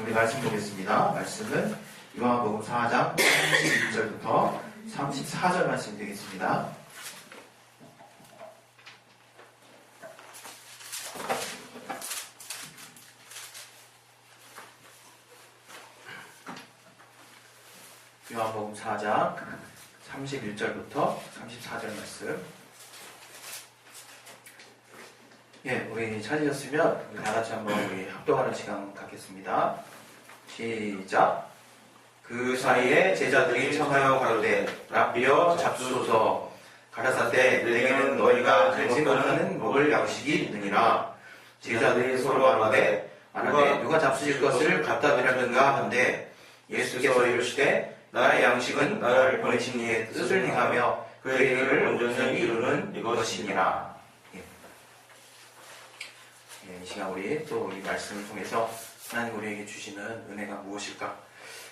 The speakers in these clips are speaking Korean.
우리 말씀 보겠습니다. 말씀은 요한복음 4장 31절부터 34절 말씀 되겠습니다. 요한복음 4장 31절부터 34절 말씀. 우리 찾으셨으면 우리 다 같이 한번 우리 합독하는 시간 갖겠습니다. 시작. 그 사이에 제자들이 청하여 가로되 랍비여 잡수소서. 가라사대 내게는 너희가 알지 못하는 먹을 양식이 있느니라. 제자들이 서로 말하되 누가 잡수실 것을 갖다 드렸는가 한데 예수께서 이르시되 나의 양식은 나를 보내신 이의 뜻을 행하며 그의 일을 온전히 이루는 이것이니라. 이 시간 우리 또 이 말씀을 통해서 하나님 우리에게 주시는 은혜가 무엇일까?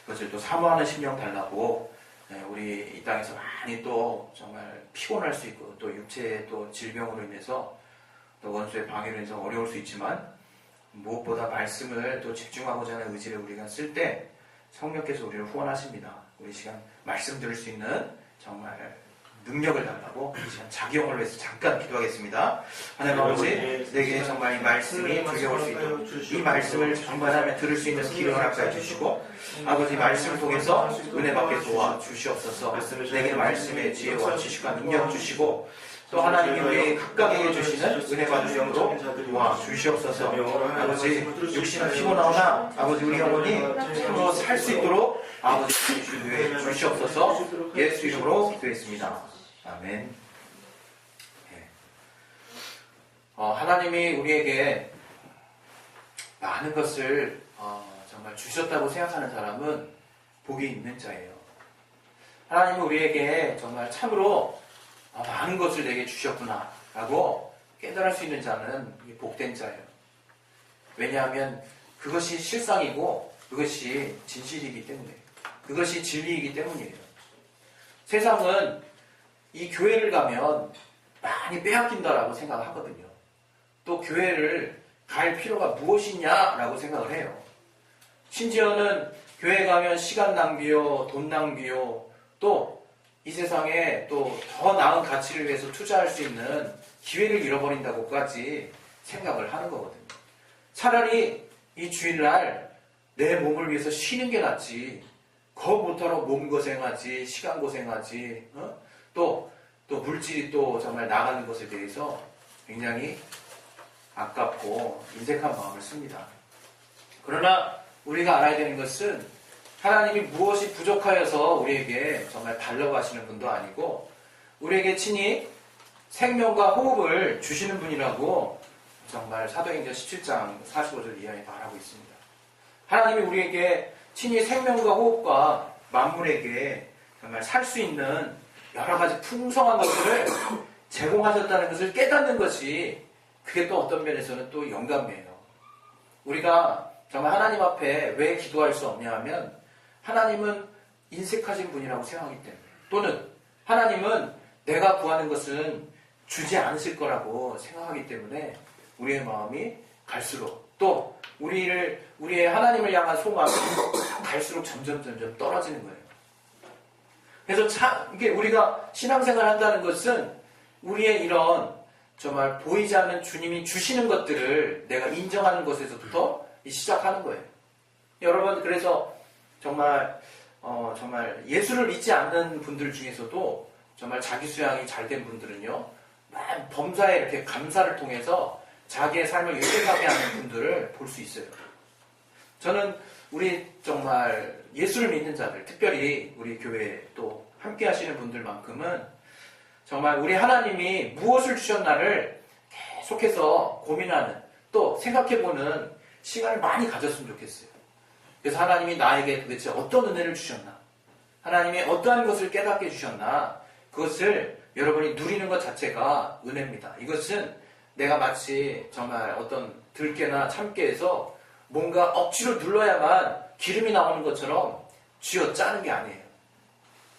그것을 또 사모하는 심령 달라고 우리 이 땅에서 많이 또 정말 피곤할 수 있고 또 육체의 또 질병으로 인해서 또 원수의 방해로 인해서 어려울 수 있지만 무엇보다 말씀을 또 집중하고자 하는 의지를 우리가 쓸 때 성령께서 우리를 후원하십니다. 우리 시간 말씀 들을 수 있는 정말 능력을 달라고 이 시간 작용을 위해서 잠깐 기도하겠습니다. 하나님 아버지, 내게 정말 이 말씀이 들려올 수 있도록 이 말씀을 정말하며 들을 수 있는 기능을 합사해 주시고 아버지 말씀을 통해서 은혜 받게 도와주시옵소서. 내게 말씀의 지혜와 지식과 능력 주시고 또 하나님이 우리 각각에게 주시는 은혜와 능력으로 도와주시옵소서. 아버지 육신은 피곤하오나 아버지 우리 영혼이 참으로 살 수 있도록 아버지 주시해 주시옵소서. 예수 이름으로 기도했습니다. 아멘. 하나님이 우리에게 많은 것을 정말 주셨다고 생각하는 사람은 복이 있는 자예요. 하나님은 우리에게 정말 참으로 많은 것을 내게 주셨구나 라고 깨달을 수 있는 자는 복된 자예요. 왜냐하면 그것이 실상이고 그것이 진실이기 때문에, 그것이 진리이기 때문이에요. 세상은 이 교회를 가면 많이 빼앗긴다라고 생각을 하거든요. 또 교회를 갈 필요가 무엇이냐라고 생각을 해요. 심지어는 교회 가면 시간 낭비요, 돈 낭비요, 또 이 세상에 또 더 나은 가치를 위해서 투자할 수 있는 기회를 잃어버린다고까지 생각을 하는 거거든요. 차라리 이 주일날 내 몸을 위해서 쉬는 게 낫지, 겁 못하러 몸 고생하지, 시간 고생하지, 또 물질이 또 정말 나가는 것에 대해서 굉장히 아깝고 인색한 마음을 씁니다. 그러나 우리가 알아야 되는 것은 하나님이 무엇이 부족하여서 우리에게 정말 달라고 하시는 분도 아니고 우리에게 친히 생명과 호흡을 주시는 분이라고 정말 사도행전 17장 45절 이하에 말하고 있습니다. 하나님이 우리에게 친히 생명과 호흡과 만물에게 정말 살 수 있는 여러 가지 풍성한 것들을 제공하셨다는 것을 깨닫는 것이 그게 또 어떤 면에서는 또 영감이에요. 우리가 정말 하나님 앞에 왜 기도할 수 없냐 하면 하나님은 인색하신 분이라고 생각하기 때문에, 또는 하나님은 내가 구하는 것은 주지 않으실 거라고 생각하기 때문에 우리의 마음이 갈수록 또 우리의 하나님을 향한 소망이 갈수록 점점 떨어지는 거예요. 그래서 이게 우리가 신앙생활 한다는 것은 우리의 이런 정말 보이지 않는 주님이 주시는 것들을 내가 인정하는 것에서부터 시작하는 거예요. 여러분, 그래서 정말 예수를 믿지 않는 분들 중에서도 정말 자기 수양이 잘 된 분들은요, 범사에 이렇게 감사를 통해서 자기의 삶을 윤택하게 하는 분들을 볼 수 있어요. 저는 우리 정말 예수를 믿는 자들, 특별히 우리 교회에 또 함께 하시는 분들만큼은 정말 우리 하나님이 무엇을 주셨나를 계속해서 고민하는, 또 생각해보는 시간을 많이 가졌으면 좋겠어요. 그래서 하나님이 나에게 도대체 어떤 은혜를 주셨나, 하나님이 어떠한 것을 깨닫게 해주셨나, 그것을 여러분이 누리는 것 자체가 은혜입니다. 이것은 내가 마치 정말 어떤 들깨나 참깨에서 뭔가 억지로 눌러야만 기름이 나오는 것처럼 쥐어짜는 게 아니에요.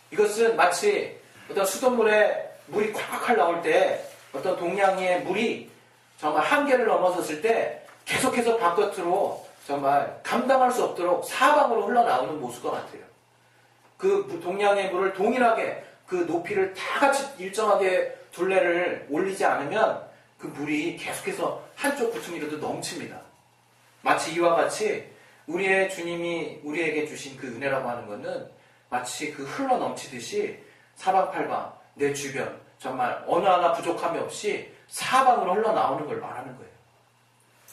이것은 마치 어떤 수돗물에 물이 콸콸 나올 때 어떤 동량의 물이 정말 한계를 넘어섰을 때 계속해서 바깥으로 정말 감당할 수 없도록 사방으로 흘러나오는 모습과 같아요. 그 동량의 물을 동일하게 그 높이를 다 같이 일정하게 둘레를 올리지 않으면 그 물이 계속해서 한쪽 구퉁이라도 넘칩니다. 마치 이와 같이 우리의 주님이 우리에게 주신 그 은혜라고 하는 것은 마치 그 흘러 넘치듯이 사방팔방 내 주변 정말 어느 하나 부족함이 없이 사방으로 흘러나오는 걸 말하는 거예요.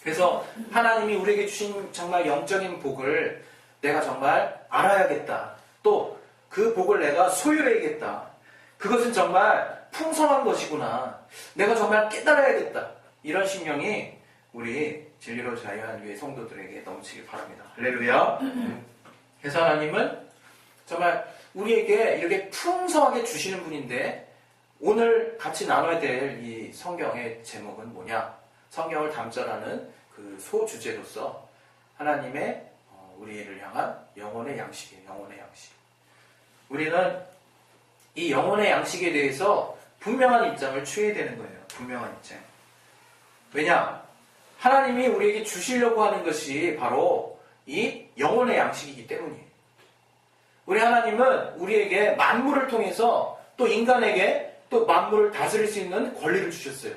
그래서 하나님이 우리에게 주신 정말 영적인 복을 내가 정말 알아야겠다. 또 그 복을 내가 소유해야겠다. 그것은 정말 풍성한 것이구나. 내가 정말 깨달아야겠다. 이런 심령이 우리 진리로 자유한 교회 성도들에게 넘치길 바랍니다. 할렐루야. 그래서 하나님은 정말 우리에게 이렇게 풍성하게 주시는 분인데 오늘 같이 나눠야 될 이 성경의 제목은 뭐냐? 성경을 담절하는 그 소주제로서 하나님의 우리를 향한 영혼의 양식이에요. 영혼의 양식. 우리는 이 영혼의 양식에 대해서 분명한 입장을 취해야 되는 거예요. 분명한 입장. 왜냐? 하나님이 우리에게 주시려고 하는 것이 바로 이 영혼의 양식이기 때문이에요. 우리 하나님은 우리에게 만물을 통해서 또 인간에게 또 만물을 다스릴 수 있는 권리를 주셨어요.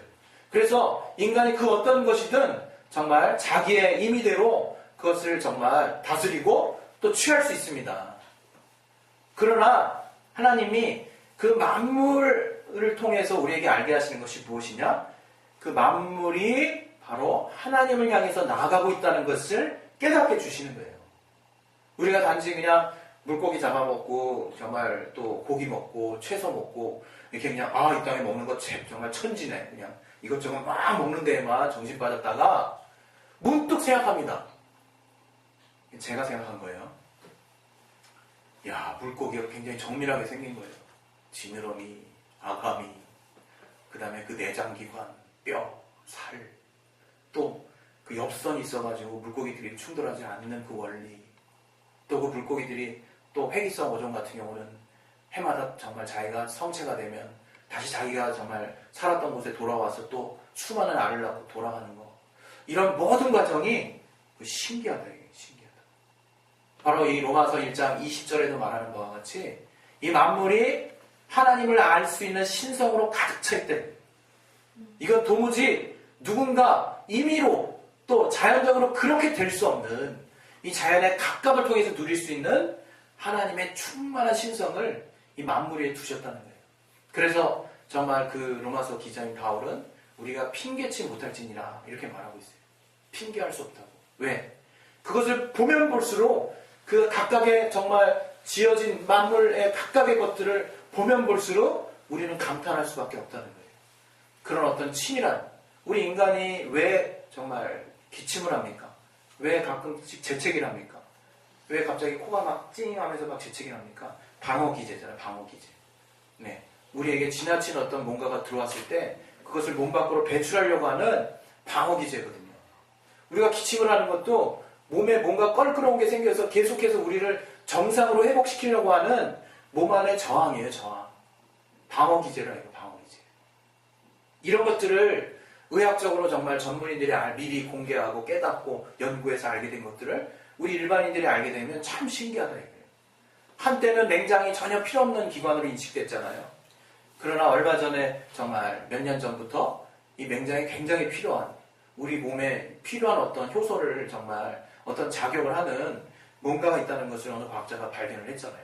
그래서 인간이 그 어떤 것이든 정말 자기의 임의대로 그것을 정말 다스리고 또 취할 수 있습니다. 그러나 하나님이 그 만물을 통해서 우리에게 알게 하시는 것이 무엇이냐? 그 만물이 바로 하나님을 향해서 나아가고 있다는 것을 깨닫게 주시는 거예요. 우리가 단지 그냥 물고기 잡아먹고 정말 또 고기 먹고 채소 먹고 이렇게 그냥 이 땅에 먹는 것 정말 천지네. 그냥 이것저것 막 먹는 데에만 정신 빠졌다가 문득 생각합니다. 제가 생각한 거예요. 야, 물고기가 굉장히 정밀하게 생긴 거예요. 지느러미, 아가미, 그 다음에 그 내장기관, 뼈, 살, 또 그 엽선이 있어가지고 물고기들이 충돌하지 않는 그 원리, 또 그 물고기들이 또 회기성 어종 같은 경우는 해마다 정말 자기가 성체가 되면 다시 자기가 정말 살았던 곳에 돌아와서 또 수많은 알을 낳고 돌아가는 거. 이런 모든 과정이 신기하다. 이게 신기하다. 바로 이 로마서 1장 20절에도 말하는 바와 같이 이 만물이 하나님을 알 수 있는 신성으로 가득 차 있대. 이건 도무지 누군가 임의로 또 자연적으로 그렇게 될 수 없는 이 자연의 각각을 통해서 누릴 수 있는 하나님의 충만한 신성을 이 만물에 두셨다는 거예요. 그래서 정말 그 로마서 기자인 바울은 우리가 핑계치 못할지니라 이렇게 말하고 있어요. 핑계할 수 없다고. 왜? 그것을 보면 볼수록 그 각각의 정말 지어진 만물의 각각의 것들을 보면 볼수록 우리는 감탄할 수밖에 없다는 거예요. 그런 어떤 치밀한 우리 인간이 왜 정말 기침을 합니까? 왜 가끔씩 재채기를 합니까? 왜 갑자기 코가 막 찡하면서 막 재채기를 합니까? 방어기제잖아요. 방어기제. 네, 우리에게 지나친 어떤 뭔가가 들어왔을 때 그것을 몸 밖으로 배출하려고 하는 방어기제거든요. 우리가 기침을 하는 것도 몸에 뭔가 껄끄러운 게 생겨서 계속해서 우리를 정상으로 회복시키려고 하는 몸 안의 저항이에요. 저항. 방어기제라 해요. 방어기제. 이런 것들을 의학적으로 정말 전문인들이 미리 공개하고 깨닫고 연구해서 알게 된 것들을 우리 일반인들이 알게 되면 참 신기하다 이거예요. 한때는 냉장이 전혀 필요 없는 기관으로 인식됐잖아요. 그러나 얼마 전에 정말 몇 년 전부터 이 냉장이 굉장히 필요한 우리 몸에 필요한 어떤 효소를 정말 어떤 작용을 하는 뭔가가 있다는 것을 어느 과학자가 발견을 했잖아요.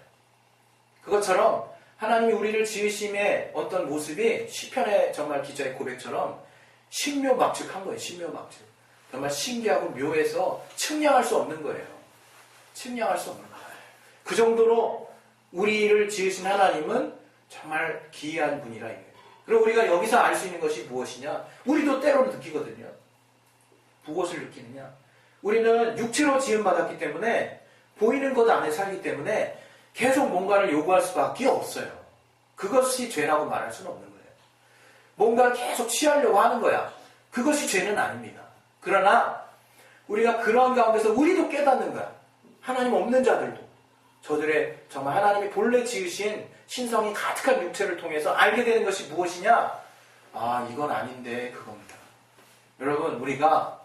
그것처럼 하나님이 우리를 지으심의 어떤 모습이 시편의 정말 기자의 고백처럼 신묘막측한 거예요. 신묘막측. 정말 신기하고 묘해서 측량할 수 없는 거예요. 측량할 수 없는 거예요. 그 정도로 우리를 지으신 하나님은 정말 기이한 분이라 이거예요. 그리고 우리가 여기서 알 수 있는 것이 무엇이냐? 우리도 때로는 느끼거든요. 무엇을 느끼느냐? 우리는 육체로 지음받았기 때문에 보이는 것 안에 살기 때문에 계속 뭔가를 요구할 수밖에 없어요. 그것이 죄라고 말할 수는 없는 거예요. 뭔가를 계속 취하려고 하는 거야. 그것이 죄는 아닙니다. 그러나 우리가 그러한 가운데서 우리도 깨닫는 거야. 하나님 없는 자들도. 저들의 정말 하나님이 본래 지으신 신성이 가득한 육체를 통해서 알게 되는 것이 무엇이냐? 이건 아닌데 그겁니다. 여러분, 우리가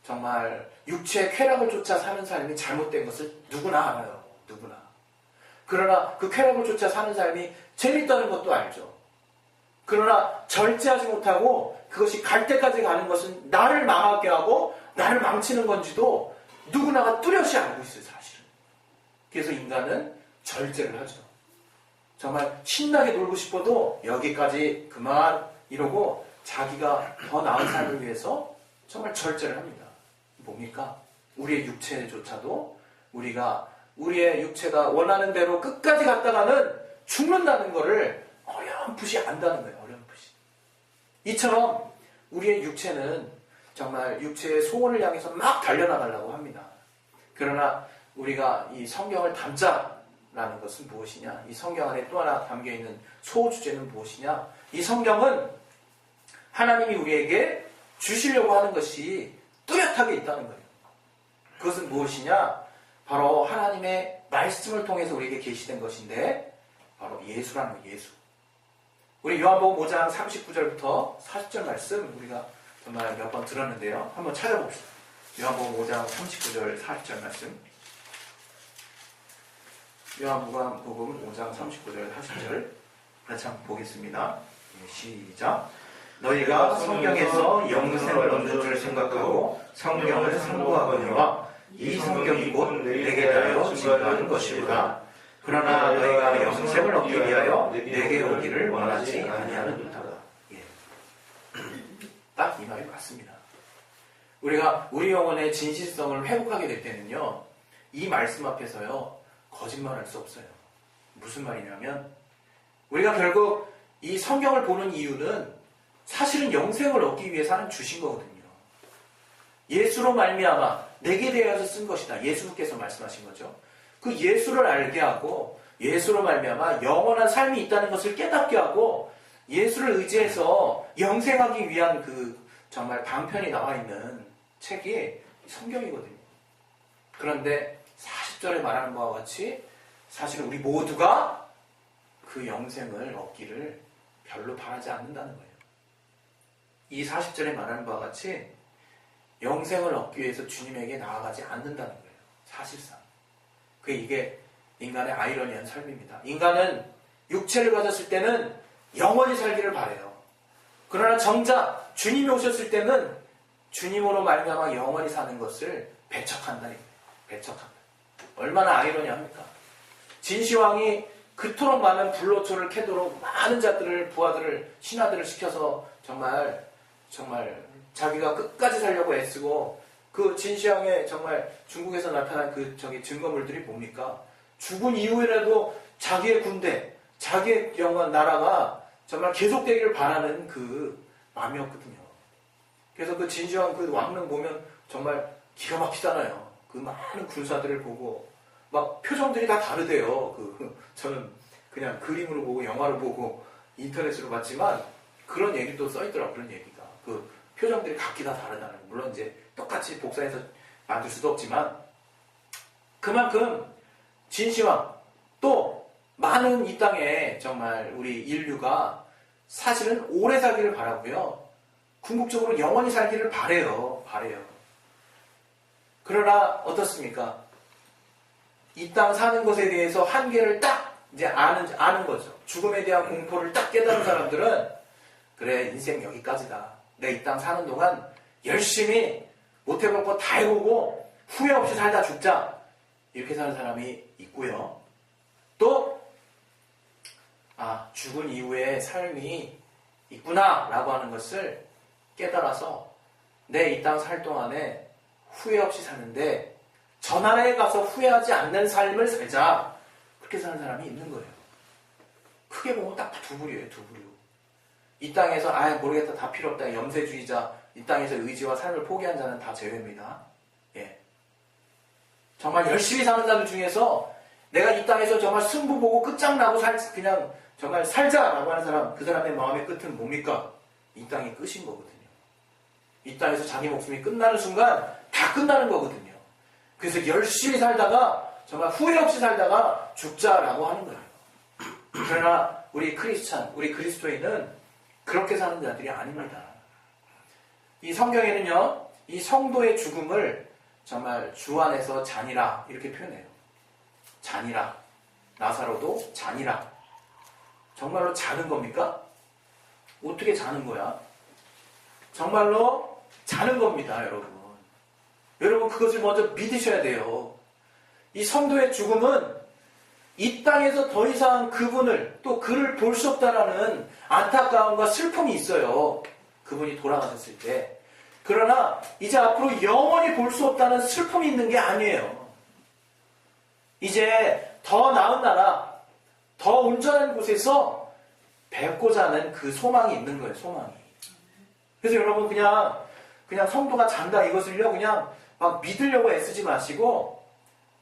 정말 육체의 쾌락을 쫓아 사는 삶이 잘못된 것을 누구나 알아요. 누구나. 그러나 그 쾌락을 쫓아 사는 삶이 재밌다는 것도 알죠. 그러나 절제하지 못하고 그것이 갈 때까지 가는 것은 나를 망하게 하고 나를 망치는 건지도 누구나가 뚜렷이 알고 있어요, 사실은. 그래서 인간은 절제를 하죠. 정말 신나게 놀고 싶어도 여기까지 그만 이러고 자기가 더 나은 삶을 위해서 정말 절제를 합니다. 뭡니까? 우리의 육체조차도 우리의 육체가 원하는 대로 끝까지 갔다가는 죽는다는 것을 어렴풋이 안다는 거예요. 어렴풋이. 이처럼 우리의 육체는 정말 육체의 소원을 향해서 막 달려나가려고 합니다. 그러나 우리가 이 성경을 담자라는 것은 무엇이냐? 이 성경 안에 또 하나 담겨있는 소주제는 무엇이냐? 이 성경은 하나님이 우리에게 주시려고 하는 것이 뚜렷하게 있다는 거예요. 그것은 무엇이냐? 바로 하나님의 말씀을 통해서 우리에게 계시된 것인데 바로 예수라는 거예요. 예수. 우리 요한복음 5장 39절부터 40절 말씀 우리가 정말 몇 번 들었는데요. 한번 찾아봅시다. 요한복음 5장 39절 40절 말씀. 요한복음 5장 39절 40절 같이 한번 보겠습니다. 시작. 너희가 성경에서 영생을 얻는 줄 생각하고 성경을 상고하거니와 이 성경이 곧 내게 대하여 증거하는 것이로다. 그러나 너희가 영생을 얻기 위하여 내게 오기를 원하지 아니하는도다. 딱 이 말이 맞습니다. 우리가 우리 영혼의 진실성을 회복하게 될 때는요, 이 말씀 앞에서요 거짓말할 수 없어요. 무슨 말이냐면 우리가 결국 이 성경을 보는 이유는 사실은 영생을 얻기 위해서 하나님 주신 거거든요. 예수로 말미암아 내게 대하여서 쓴 것이다. 예수께서 말씀하신 거죠. 그 예수를 알게 하고 예수로 말미암아 영원한 삶이 있다는 것을 깨닫게 하고 예수를 의지해서 영생하기 위한 그 정말 방편이 나와 있는 책이 성경이거든요. 그런데 40절에 말하는 바와 같이 사실은 우리 모두가 그 영생을 얻기를 별로 바라지 않는다는 거예요. 이 40절에 말하는 바와 같이 영생을 얻기 위해서 주님에게 나아가지 않는다는 거예요. 사실상. 이게 인간의 아이러니한 삶입니다. 인간은 육체를 가졌을 때는 영원히 살기를 바라요. 그러나 정작 주님이 오셨을 때는 주님으로 말미암아 영원히 사는 것을 배척한다. 배척한다. 얼마나 아이러니합니까? 진시황이 그토록 많은 불로초를 캐도록 많은 자들을 부하들을 신하들을 시켜서 정말 자기가 끝까지 살려고 애쓰고 그 진시황의 정말 중국에서 나타난 그 증거물들이 뭡니까? 죽은 이후에라도 자기의 군대, 자기의 영원 나라가 정말 계속되기를 바라는 그 마음이었거든요. 그래서 그 진시황 그 왕릉 보면 정말 기가 막히잖아요. 그 많은 군사들을 보고 막 표정들이 다 다르대요. 저는 그냥 그림으로 보고 영화를 보고 인터넷으로 봤지만 그런 얘기도 써있더라고요. 그런 얘기가. 그 표정들이 각기 다 다르다는 거. 물론 이제 똑같이 복사해서 만들 수도 없지만 그만큼 진시황 또 많은 이 땅에 정말 우리 인류가 사실은 오래 살기를 바라고요. 궁극적으로 영원히 살기를 바래요. 그러나 어떻습니까? 이 땅 사는 것에 대해서 한계를 딱 이제 아는 거죠. 죽음에 대한 공포를 딱 깨달은 사람들은 그래 인생 여기까지다. 내가 이 땅 사는 동안 열심히 못해볼 거 다 해보고 후회 없이 살다 죽자. 이렇게 사는 사람이 있고요. 또 죽은 이후에 삶이 있구나 라고 하는 것을 깨달아서 내 이 땅 살 동안에 후회 없이 사는데 저 나라에 가서 후회하지 않는 삶을 살자. 그렇게 사는 사람이 있는 거예요. 크게 보면 딱 두 부류예요. 두 부류. 이 땅에서 모르겠다 다 필요 없다. 염세주의자. 이 땅에서 의지와 삶을 포기한 자는 다 제외입니다. 예. 정말 열심히 사는 자들 중에서 내가 이 땅에서 정말 승부 보고 끝장나고 그냥 정말 살자라고 하는 사람, 그 사람의 마음의 끝은 뭡니까? 이 땅이 끝인 거거든요. 이 땅에서 자기 목숨이 끝나는 순간 다 끝나는 거거든요. 그래서 열심히 살다가 정말 후회 없이 살다가 죽자라고 하는 거예요. 그러나 우리 그리스도인은 그렇게 사는 자들이 아닙니다. 이 성경에는요, 이 성도의 죽음을 정말 주 안에서 잔이라 이렇게 표현해요. 잔이라. 나사로도 잔이라. 정말로 자는 겁니까? 어떻게 자는 거야? 정말로 자는 겁니다, 여러분. 여러분 그것을 먼저 믿으셔야 돼요. 이 성도의 죽음은 이 땅에서 더 이상 그분을 또 그를 볼 수 없다라는 안타까움과 슬픔이 있어요. 그분이 돌아가셨을 때. 그러나 이제 앞으로 영원히 볼 수 없다는 슬픔이 있는 게 아니에요. 이제 더 나은 나라, 더 온전한 곳에서 뵙고자 하는 그 소망이 있는 거예요. 소망이. 그래서 여러분 그냥 성도가 잔다 이것을요 그냥 막 믿으려고 애쓰지 마시고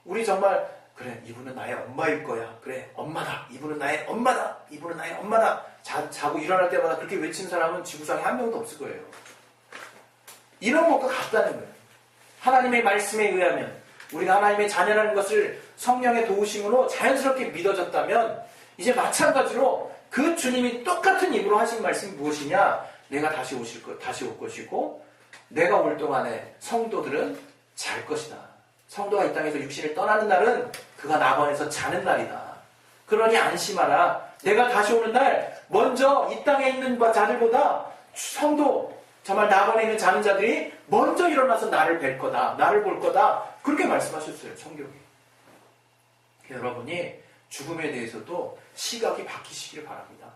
우리 정말 그래 이분은 나의 엄마일 거야. 그래 엄마다. 이분은 나의 엄마다. 이분은 나의 엄마다. 자고 일어날 때마다 그렇게 외치는 사람은 지구상에 한 명도 없을 거예요. 이런 것과 같다는 거예요. 하나님의 말씀에 의하면 우리가 하나님의 자녀라는 것을 성령의 도우심으로 자연스럽게 믿어졌다면 이제 마찬가지로 그 주님이 똑같은 입으로 하신 말씀이 무엇이냐? 내가 다시 올 것이고 내가 올 동안에 성도들은 잘 것이다. 성도가 이 땅에서 육신을 떠나는 날은 그가 낙원에서 자는 날이다. 그러니 안심하라. 내가 다시 오는 날 먼저 이 땅에 있는 자들보다 성도 정말 낙원에 있는 자는 자들이 먼저 일어나서 나를 뵐 거다. 나를 볼 거다. 그렇게 말씀하셨어요. 성경이. 여러분이 죽음에 대해서도 시각이 바뀌시기를 바랍니다.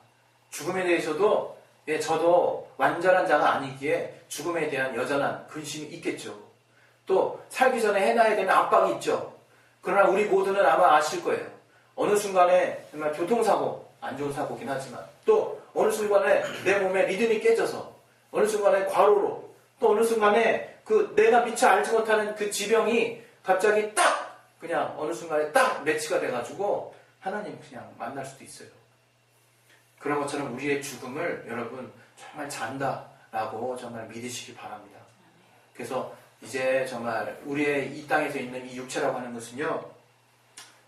죽음에 대해서도 저도 완전한 자가 아니기에 죽음에 대한 여전한 근심이 있겠죠. 또 살기 전에 해놔야 되는 압박이 있죠. 그러나 우리 모두는 아마 아실 거예요. 어느 순간에 정말 교통사고, 안 좋은 사고긴 하지만 또 어느 순간에 내 몸에 리듬이 깨져서 어느 순간에 과로로 또 어느 순간에 그 내가 미처 알지 못하는 그 지병이 갑자기 딱 그냥 어느 순간에 딱 매치가 돼가지고 하나님 그냥 만날 수도 있어요. 그런 것처럼 우리의 죽음을 여러분 정말 잔다라고 정말 믿으시기 바랍니다. 그래서 이제 정말 우리의 이 땅에서 있는 이 육체라고 하는 것은요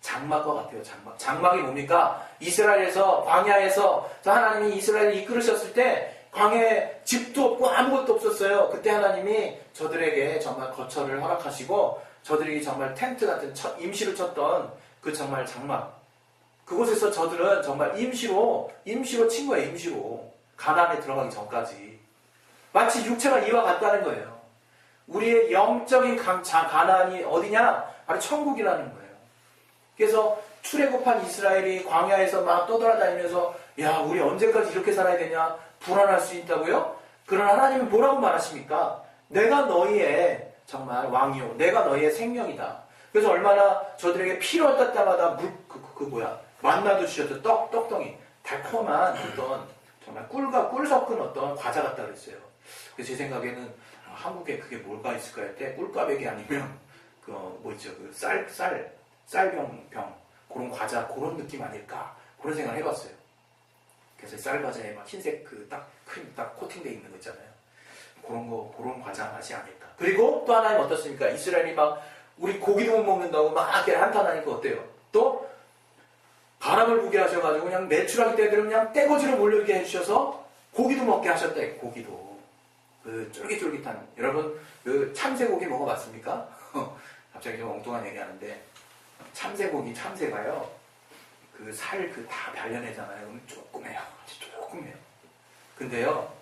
장막과 같아요. 장막이 뭡니까? 이스라엘에서 광야에서 하나님이 이스라엘을 이끌으셨을 때 광야에 집도 없고 아무것도 없었어요. 그때 하나님이 저들에게 정말 거처를 허락하시고 저들에게 정말 텐트 같은 임시로 쳤던 그 정말 장막 그곳에서 저들은 정말 임시로 친 거예요. 임시로 가나안에 들어가기 전까지 마치 육체가 이와 같다는 거예요. 우리의 영적인 가나안이 어디냐? 바로 천국이라는 거예요. 그래서 출애굽한 이스라엘이 광야에서 막 떠돌아다니면서 야 우리 언제까지 이렇게 살아야 되냐 불안할 수 있다고요? 그러나 하나님은 뭐라고 말하십니까? 내가 너희의 정말 왕이요 내가 너희의 생명이다. 그래서 얼마나 저들에게 필요할 때마다 만나도 주셨죠. 떡덩이 달콤한 어떤 정말 꿀과 꿀 섞은 어떤 과자 같다 그랬어요. 그래서 제 생각에는 한국에 그게 뭘까 있을까 할 때 꿀꽈배기 아니면 쌀병 그런 과자 그런 느낌 아닐까 그런 생각을 해봤어요. 그래서 쌀과자에 막 흰색 그 딱 크림 딱 코팅되어 있는 거 있잖아요. 그런 과자 맛이 아닐까. 그리고 또 하나는 어떻습니까? 이스라엘이 막 우리 고기도 못 먹는다고 막 이렇게 한탄하니까 어때요? 또 바람을 부게 하셔가지고 그냥 매출하기 때들은 그냥 떼거지로 몰려오게 해주셔서 고기도 먹게 하셨다. 고기도 그 쫄깃쫄깃한 여러분 그 참새고기 먹어봤습니까? 갑자기 좀 엉뚱한 얘기하는데 참새가요 그 살 다 발려내잖아요. 그럼 조그매요. 아주 조그매요. 근데요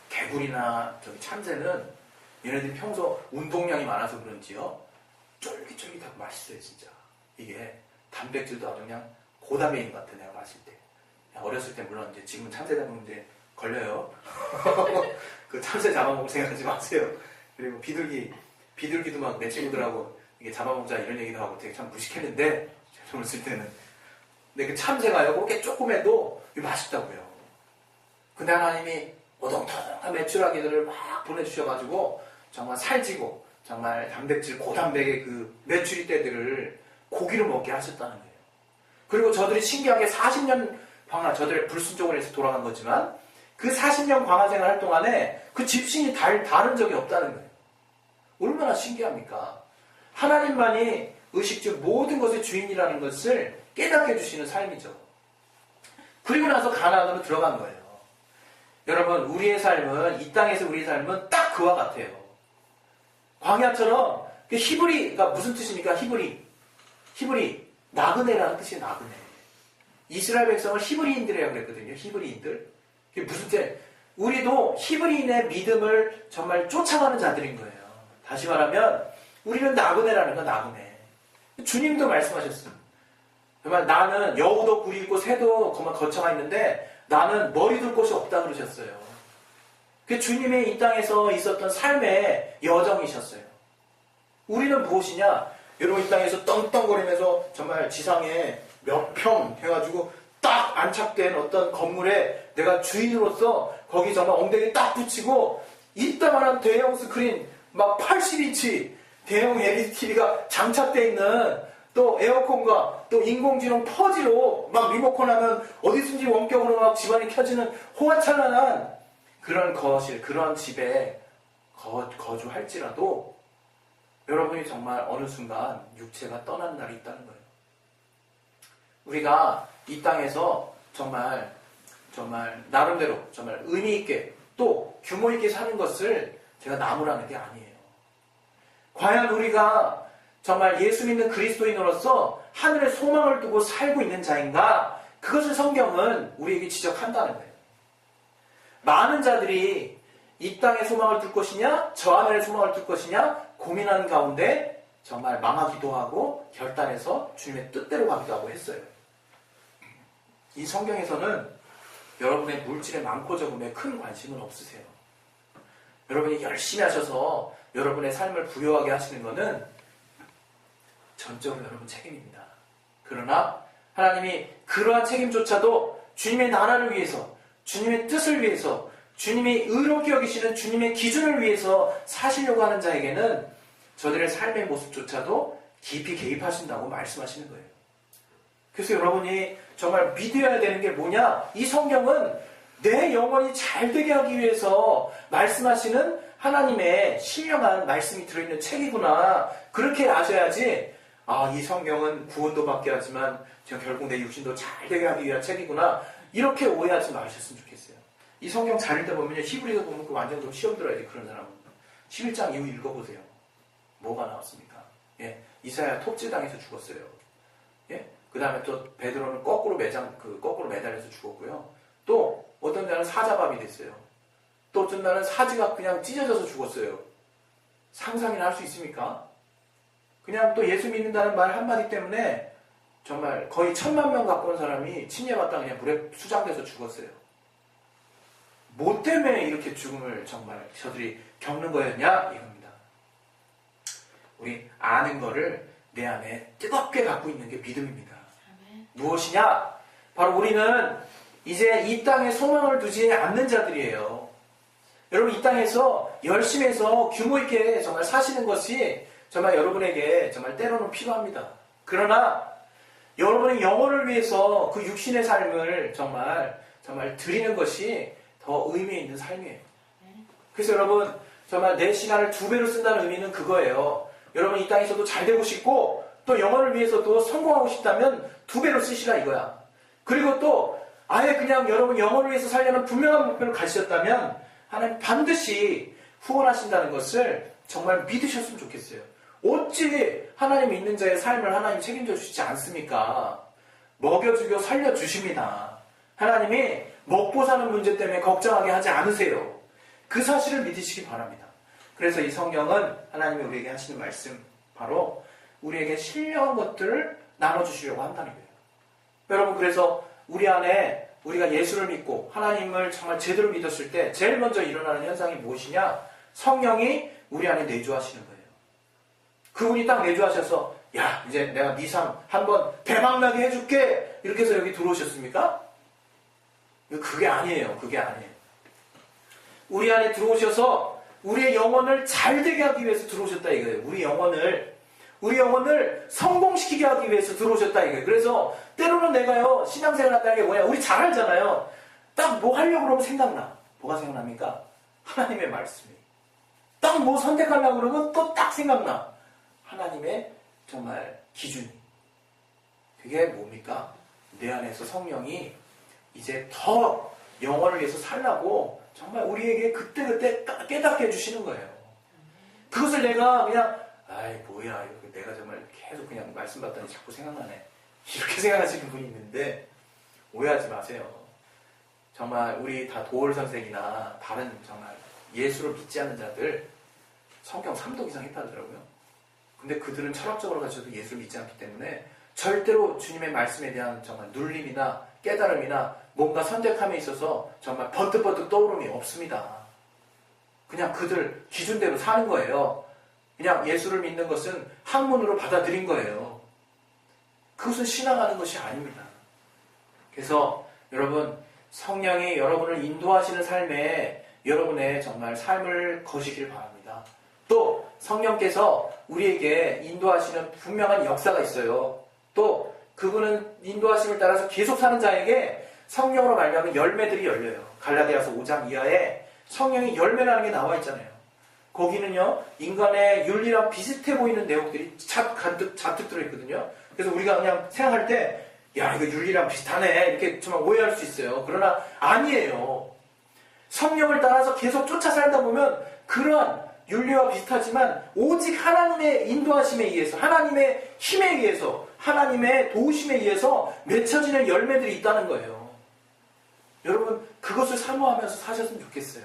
개구리나 참새는 얘네들이 평소 운동량이 많아서 그런지요 쫄깃쫄깃하고 맛있어요. 진짜 이게 단백질도 아주 그냥 고단백인 것 같아. 내가 마실 때 어렸을 때 물론 이제 지금 참새 잡으면 이제 걸려요. 그 참새 잡아먹을 생각하지 마세요. 그리고 비둘기도 막 내 친구들하고 이게 잡아먹자 이런 얘기도 하고 되게 참 무식했는데 제가 어렸을 때는 근데 그 참새가요 그렇게 조금해도 맛있다고요. 근데 하나님이 오동통한 메추라기들을 막 보내주셔가지고 정말 살찌고 정말 단백질 고단백의 그 메추리 떼들을 고기로 먹게 하셨다는 거예요. 그리고 저들이 신기하게 40년 저들의 불순종을 해서 돌아간 거지만 그 40년 광야 생활 동안에 그 집신이 다른 적이 없다는 거예요. 얼마나 신기합니까? 하나님만이 의식주 모든 것의 주인이라는 것을 깨닫게 해주시는 삶이죠. 그리고 나서 가나안으로 들어간 거예요. 여러분 우리의 삶은 이 땅에서 우리의 삶은 딱 그와 같아요. 광야처럼 히브리가 무슨 뜻입니까? 히브리 나그네라는 뜻이에요. 나그네. 이스라엘 백성을 히브리인들이라고 그랬거든요. 히브리인들. 그게 무슨 뜻? 우리도 히브리인의 믿음을 정말 쫓아가는 자들인 거예요. 다시 말하면 우리는 나그네라는 거. 나그네. 주님도 말씀하셨습니다. 정말 나는 여우도 굴이 있고 새도 거쳐가 있는데 나는 머리 둘 곳이 없다 그러셨어요. 그 주님의 이 땅에서 있었던 삶의 여정이셨어요. 우리는 무엇이냐? 여러분 이 땅에서 떵떵거리면서 정말 지상에 몇 평 해가지고 딱 안착된 어떤 건물에 내가 주인으로서 거기 정말 엉덩이 딱 붙이고 이따만한 대형 스크린 막 80인치 대형 LED TV가 장착되어 있는 또 에어컨과 또 인공지능 퍼지로 막 리모컨 하면 어디든지 원격으로 막 집안이 켜지는 호화찬란한 그런 거실, 그런 집에 거주할지라도 여러분이 정말 어느 순간 육체가 떠나는 날이 있다는 거예요. 우리가 이 땅에서 정말 나름대로 정말 의미 있게 또 규모 있게 사는 것을 제가 나무라는 게 아니에요. 과연 우리가 정말 예수 믿는 그리스도인으로서 하늘의 소망을 두고 살고 있는 자인가? 그것을 성경은 우리에게 지적한다는 거예요. 많은 자들이 이 땅에 소망을 둘 것이냐, 저 하늘의 소망을 둘 것이냐 고민하는 가운데 정말 망하기도 하고 결단해서 주님의 뜻대로 가기도 하고 했어요. 이 성경에서는 여러분의 물질의 많고 적음에 큰 관심은 없으세요. 여러분이 열심히 하셔서 여러분의 삶을 부유하게 하시는 것은 전적으로 여러분 책임입니다. 그러나 하나님이 그러한 책임조차도 주님의 나라를 위해서, 주님의 뜻을 위해서, 주님이 의롭게 여기시는 주님의 기준을 위해서 사시려고 하는 자에게는 저들의 삶의 모습조차도 깊이 개입하신다고 말씀하시는 거예요. 그래서 여러분이 정말 믿어야 되는 게 뭐냐? 이 성경은 내 영혼이 잘 되게 하기 위해서 말씀하시는 하나님의 신령한 말씀이 들어있는 책이구나. 그렇게 아셔야지 이 성경은 구원도 받게 하지만 결국 내 육신도 잘 되게 하기 위한 책이구나. 이렇게 오해하지 마셨으면 좋겠어요. 이 성경 잘 읽다 보면 히브리서 보면 그 완전 시험 들어야 돼. 그런 사람은 11장 이후 읽어보세요. 뭐가 나왔습니까? 예, 이사야 톱질당해서 죽었어요. 예? 그 다음에 또 베드로는 거꾸로 매달려서 죽었고요. 또 어떤 자는 사자밥이 됐어요. 또 어떤 자는 사지가 그냥 찢어져서 죽었어요. 상상이나 할 수 있습니까? 그냥 또 예수 믿는다는 말 한마디 때문에 정말 거의 1000만 명 가까운 사람이 침례받다 그냥 물에 수장돼서 죽었어요. 뭐 때문에 이렇게 죽음을 정말 저들이 겪는 거였냐? 이겁니다. 우리 아는 거를 내 안에 뜨겁게 갖고 있는 게 믿음입니다. 무엇이냐? 바로 우리는 이제 이 땅에 소망을 두지 않는 자들이에요. 여러분 이 땅에서 열심히 해서 규모 있게 정말 사시는 것이 정말 여러분에게 정말 때로는 필요합니다. 그러나 여러분의 영혼을 위해서 그 육신의 삶을 정말 드리는 것이 더 의미 있는 삶이에요. 그래서 여러분 정말 내 시간을 2배로 쓴다는 의미는 그거예요. 여러분 이 땅에서도 잘 되고 싶고 또 영혼을 위해서도 성공하고 싶다면 2배로 쓰시라 이거야. 그리고 또 아예 그냥 여러분 영혼을 위해서 살려는 분명한 목표를 가지셨다면 하나님 반드시 후원하신다는 것을 정말 믿으셨으면 좋겠어요. 어찌 하나님 믿는 자의 삶을 하나님 책임져 주시지 않습니까? 먹여주고 살려주십니다. 하나님이 먹고 사는 문제 때문에 걱정하게 하지 않으세요. 그 사실을 믿으시기 바랍니다. 그래서 이 성경은 하나님이 우리에게 하시는 말씀, 바로 우리에게 신령한 것들을 나눠주시려고 한다는 거예요. 여러분 그래서 우리 안에 우리가 예수를 믿고 하나님을 정말 제대로 믿었을 때 제일 먼저 일어나는 현상이 무엇이냐? 성령이 우리 안에 내주하시는 거예요. 그분이 딱 내주하셔서 야 이제 내가 네 삶 한번 대박나게 해줄게 이렇게 해서 여기 들어오셨습니까? 그게 아니에요. 그게 아니에요. 우리 안에 들어오셔서 우리의 영혼을 잘 되게 하기 위해서 들어오셨다 이거예요. 우리 영혼을 성공시키게 하기 위해서 들어오셨다 이거예요. 그래서 때로는 내가요 신앙생활 한다는 게 뭐냐? 우리 잘 알잖아요. 딱 뭐 하려고 그러면 생각나. 뭐가 생각납니까? 하나님의 말씀이. 딱 뭐 선택하려고 그러면 또 딱 생각나. 하나님의 정말 기준이. 그게 뭡니까? 내 안에서 성령이 이제 더 영혼을 위해서 살라고 정말 우리에게 그때그때 깨닫게 해주시는 거예요. 그것을 내가 그냥 아이 뭐야 이렇게 내가 정말 계속 그냥 말씀 받더니 자꾸 생각나네 이렇게 생각하시는 분이 있는데 오해하지 마세요. 정말 우리 다 도올 선생이나 다른 정말 예수를 믿지 않는 자들 성경 3독 이상 했다더라고요. 근데 그들은 철학적으로 가지고도 예수를 믿지 않기 때문에 절대로 주님의 말씀에 대한 정말 눌림이나 깨달음이나 뭔가 선택함에 있어서 정말 번뜩번뜩 떠오름이 없습니다. 그냥 그들 기준대로 사는 거예요. 그냥 예수를 믿는 것은 학문으로 받아들인 거예요. 그것은 신앙하는 것이 아닙니다. 그래서 여러분 성령이 여러분을 인도하시는 삶에 여러분의 정말 삶을 거시길 바랍니다. 또 성령께서 우리에게 인도하시는 분명한 역사가 있어요. 또 그분은 인도하심을 따라서 계속 사는 자에게 성령으로 말미암은 열매들이 열려요. 갈라디아서 5장 이하에 성령이 열매라는 게 나와 있잖아요. 거기는요 인간의 윤리랑 비슷해 보이는 내용들이 잔뜩 들어있거든요. 그래서 우리가 그냥 생각할 때 야 이거 윤리랑 비슷하네 이렇게 정말 오해할 수 있어요. 그러나 아니에요. 성령을 따라서 계속 쫓아 살다 보면 그러한 윤리와 비슷하지만 오직 하나님의 인도하심에 의해서 하나님의 힘에 의해서 하나님의 도우심에 의해서 맺혀지는 열매들이 있다는 거예요. 여러분 그것을 사모하면서 사셨으면 좋겠어요.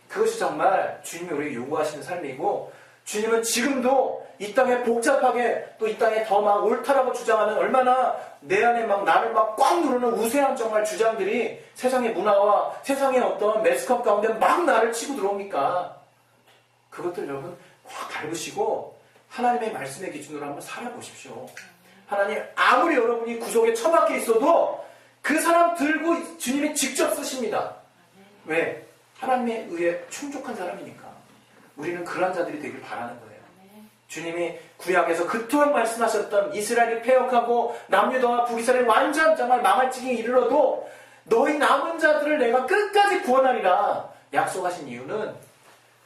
그것이 정말 주님이 우리에게 요구하시는 삶이고 주님은 지금도 이 땅에 복잡하게 또 이 땅에 더 막 옳다라고 주장하는 얼마나 내 안에 막 나를 막 꽉 누르는 우세한 정말 주장들이 세상의 문화와 세상의 어떤 매스컴 가운데 막 나를 치고 들어옵니까? 그것들 여러분 확 밟으시고 하나님의 말씀의 기준으로 한번 살아보십시오. 하나님 아무리 여러분이 구속에 처박혀 있어도 그 사람 들고 주님이 직접 쓰십니다. 왜? 하나님에 의해 충족한 사람이니까. 우리는 그런 자들이 되길 바라는 거예요. 주님이 구약에서 그토록 말씀하셨던 이스라엘이 패역하고 남유다와 북이스라엘이 완전 정말 망할 지경에 이르러도 너희 남은 자들을 내가 끝까지 구원하리라 약속하신 이유는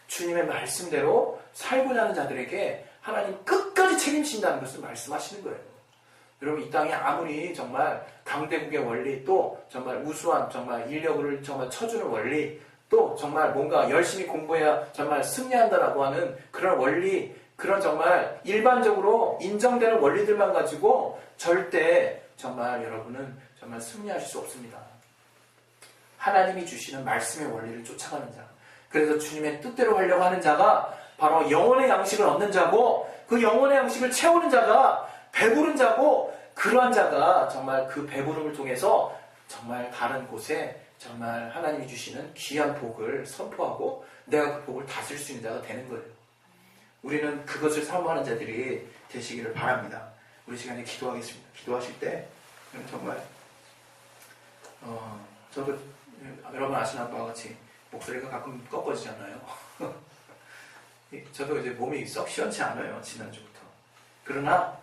주님의 말씀대로 살고자 하는 자들에게 하나님 끝까지 책임진다는 것을 말씀하시는 거예요. 여러분 이 땅에 아무리 정말 강대국의 원리 또 정말 우수한 정말 인력을 정말 쳐주는 원리 또 정말 뭔가 열심히 공부해야 정말 승리한다라고 하는 그런 원리 그런 정말 일반적으로 인정되는 원리들만 가지고 절대 정말 여러분은 정말 승리하실 수 없습니다. 하나님이 주시는 말씀의 원리를 쫓아가는 자 그래서 주님의 뜻대로 하려고 하는 자가 바로 영혼의 양식을 얻는 자고 그 영혼의 양식을 채우는 자가 배부른 자고 그러한 자가 정말 그 배부름을 통해서 정말 다른 곳에 정말 하나님이 주시는 귀한 복을 선포하고 내가 그 복을 다스릴 수 있는 자가 되는 거예요. 우리는 그것을 사모하는 자들이 되시기를 바랍니다. 우리 시간에 기도하겠습니다. 기도하실 때 정말 저도 여러분 아시는 바와 같이 목소리가 가끔 꺾어지잖아요. 저도 이제 몸이 썩 시원치 않아요. 지난주부터. 그러나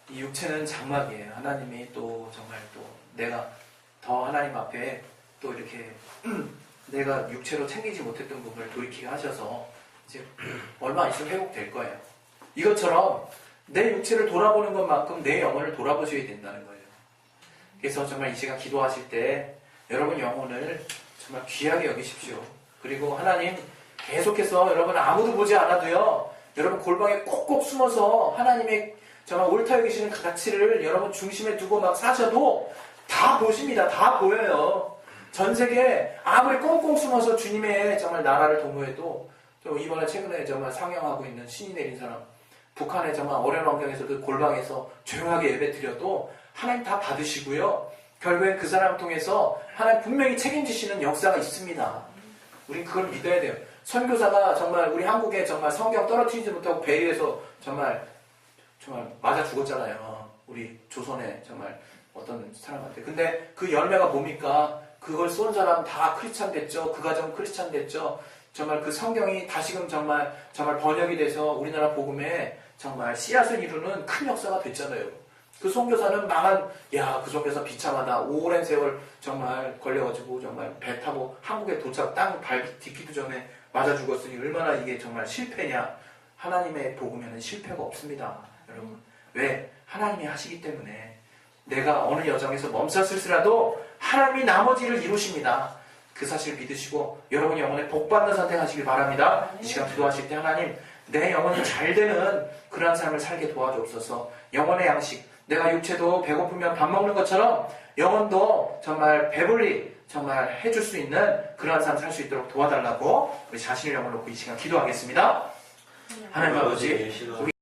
이 육체는 장막이에요. 하나님이 또 정말 또 내가 더 하나님 앞에 또 이렇게 내가 육체로 챙기지 못했던 부분을 돌이키게 하셔서 이제 얼마 있으면 회복될 거예요. 이것처럼 내 육체를 돌아보는 것만큼 내 영혼을 돌아보셔야 된다는 거예요. 그래서 정말 이 시간 기도하실 때 여러분 영혼을 정말 귀하게 여기십시오. 그리고 하나님 계속해서 여러분 아무도 보지 않아도요. 여러분 골방에 꼭꼭 숨어서 하나님의 정말 옳다 여기시는 가치를 여러분 중심에 두고 막 사셔도 다 보십니다. 다 보여요. 전 세계에 아무리 꽁꽁 숨어서 주님의 정말 나라를 도모해도 또 이번에 최근에 정말 상영하고 있는 신이 내린 사람 북한의 정말 어려운 환경에서도 골방에서 조용하게 예배 드려도 하나님 다 받으시고요. 결국엔 그 사람을 통해서 하나님 분명히 책임지시는 역사가 있습니다. 우린 그걸 믿어야 돼요. 선교사가 정말 우리 한국에 정말 성경 떨어뜨리지 못하고 베일에서 정말 맞아 죽었잖아요. 우리 조선에 정말 어떤 사람한테. 근데 그 열매가 뭡니까? 그걸 쏜 사람 다 크리스찬 됐죠. 그 가정 크리스찬 됐죠. 정말 그 성경이 다시금 정말 번역이 돼서 우리나라 복음에 정말 씨앗을 이루는 큰 역사가 됐잖아요. 그 선교사는 그 선교사 비참하다. 오랜 세월 정말 걸려가지고 정말 배 타고 한국에 도착 땅 발 딛기도 전에 맞아 죽었으니 얼마나 이게 정말 실패냐. 하나님의 복음에는 실패가 없습니다. 여러분. 왜? 하나님이 하시기 때문에 내가 어느 여정에서 멈췄을지라도 하나님이 나머지를 이루십니다. 그 사실을 믿으시고 여러분 영혼에 복받는 선택하시길 바랍니다. 이 시간 기도하실 때 하나님 내 영혼이 잘 되는 그러한 삶을 살게 도와주옵소서. 영혼의 양식, 내가 육체도 배고프면 밥 먹는 것처럼 영혼도 정말 배불리 정말 해줄 수 있는 그러한 삶 살 수 있도록 도와달라고 우리 자신의 영혼을 놓고 이 시간 기도하겠습니다. 하나님 아버지, 우리